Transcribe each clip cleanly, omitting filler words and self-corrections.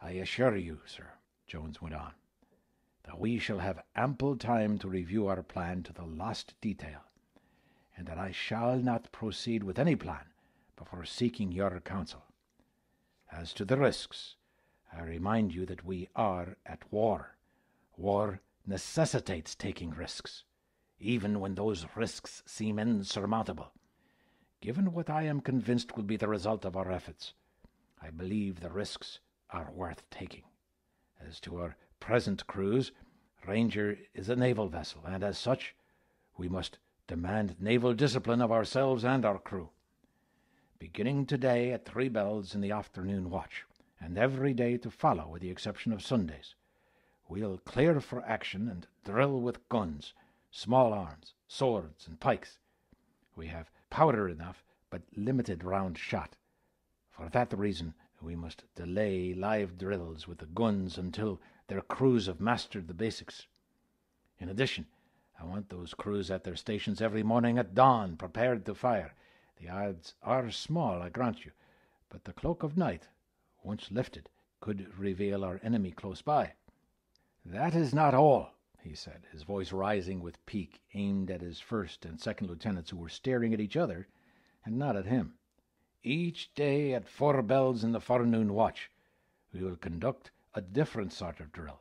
I assure you, sir, Jones went on, that we shall have ample time to review our plan to the last detail, and that I shall not proceed with any plan before seeking your counsel. As to the risks, I remind you that we are at war. War necessitates taking risks, even when those risks seem insurmountable. Given what I am convinced will be the result of our efforts, I believe the risks are worth taking. As to our present cruise, Ranger is a naval vessel, and as such, we must demand naval discipline of ourselves and our crew. Beginning today at 3 bells in the afternoon watch, and every day to follow with the exception of Sundays, we'll clear for action and drill with guns, small arms, swords, and pikes. We have powder enough, but limited round shot. For that reason, we must delay live drills with the guns until their crews have mastered the basics. In addition, I want those crews at their stations every morning at dawn, prepared to fire. The odds are small, I grant you, but the cloak of night, once lifted, could reveal our enemy close by. That is not all, he said, his voice rising with pique, aimed at his first and second lieutenants, who were staring at each other and not at him. Each day at 4 bells in the forenoon watch, we will conduct a different sort of drill.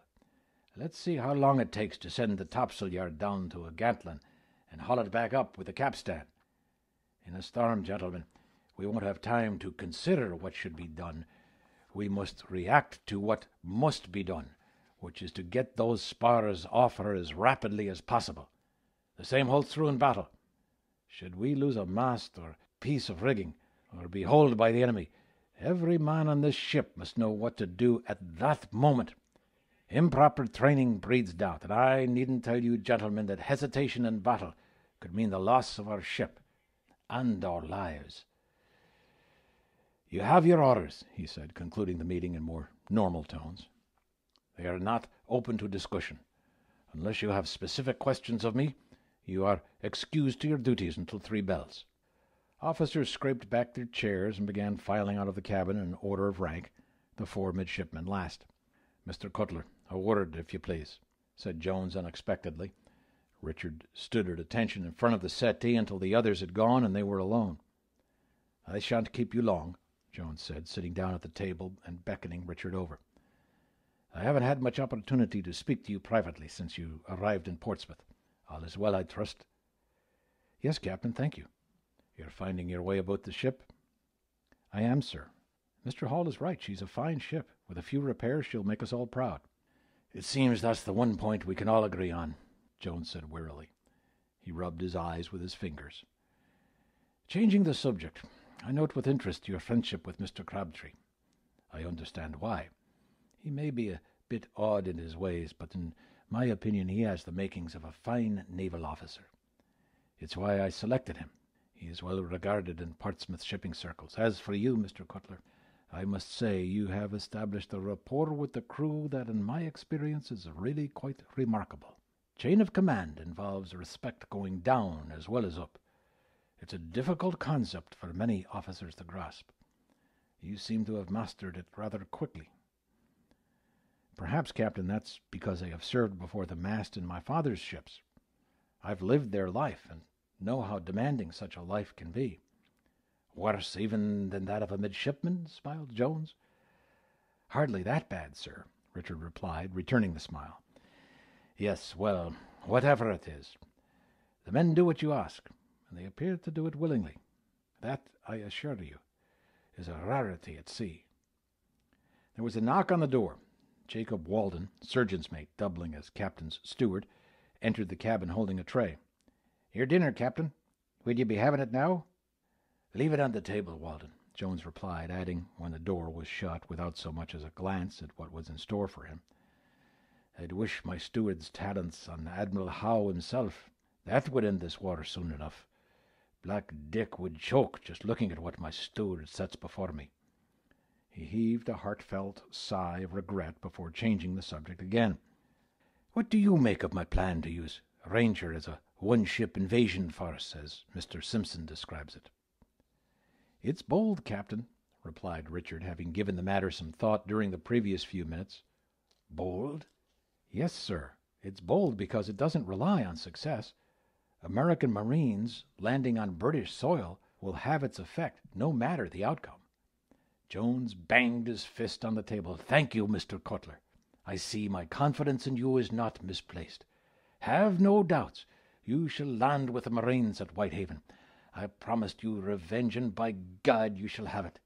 Let's see how long it takes to send the topsail yard down to a gantlin and haul it back up with a capstan. In a storm, gentlemen, we won't have time to consider what should be done. We must react to what must be done, which is to get those spars off her as rapidly as possible. The same holds true in battle. Should we lose a mast or piece of rigging, or be holed by the enemy, every man on this ship must know what to do at that moment. Improper training breeds doubt, and I needn't tell you, gentlemen, that hesitation in battle could mean the loss of our ship and our lives. You have your orders, he said, concluding the meeting in more normal tones. They are not open to discussion. Unless you have specific questions of me, you are excused to your duties until 3 bells. Officers scraped back their chairs and began filing out of the cabin in order of rank, the 4 midshipmen last. Mr. Cutler, a word, if you please, said Jones unexpectedly. Richard stood at attention in front of the settee until the others had gone and they were alone. I shan't keep you long, Jones said, sitting down at the table and beckoning Richard over. I haven't had much opportunity to speak to you privately since you arrived in Portsmouth. All is well, I trust? Yes, Captain, thank you. You're finding your way about the ship? I am, sir. Mr. Hall is right. She's a fine ship. With a few repairs, she'll make us all proud. It seems that's the one point we can all agree on, Jones said wearily. He rubbed his eyes with his fingers. Changing the subject, I note with interest your friendship with Mr. Crabtree. I understand why. He may be a bit odd in his ways, but in my opinion he has the makings of a fine naval officer. It's why I selected him. He is well regarded in Portsmouth shipping circles. As for you, Mr. Cutler, I must say you have established a rapport with the crew that in my experience is really quite remarkable. Chain of command involves respect going down as well as up. It's a difficult concept for many officers to grasp. You seem to have mastered it rather quickly. Perhaps, Captain, that's because I have served before the mast in my father's ships. I've lived their life and know how demanding such a life can be. Worse even than that of a midshipman, smiled Jones. Hardly that bad, sir, Richard replied, returning the smile. Yes, well, whatever it is, the men do what you ask, and they appear to do it willingly. That, I assure you, is a rarity at sea. There was a knock on the door. Jacob Walden, surgeon's mate, doubling as captain's steward, entered the cabin holding a tray. Your dinner, Captain. Will you be having it now? Leave it on the table, Walden, Jones replied, adding, when the door was shut, without so much as a glance at what was in store for him, I'd wish my steward's talents on Admiral Howe himself. That would end this war soon enough. Black Dick would choke just looking at what my steward sets before me. He heaved a heartfelt sigh of regret before changing the subject again. What do you make of my plan to use Ranger as a one-ship invasion force, as Mr. Simpson describes it? It's bold, Captain, replied Richard, having given the matter some thought during the previous few minutes. "Bold?" "Yes, sir. It's bold because it doesn't rely on success. American Marines landing on British soil will have its effect, no matter the outcome." Jones banged his fist on the table. "Thank you, Mr. Cutler. I see my confidence in you is not misplaced. Have no doubts. You shall land with the Marines at Whitehaven. I promised you revenge, and by God you shall have it.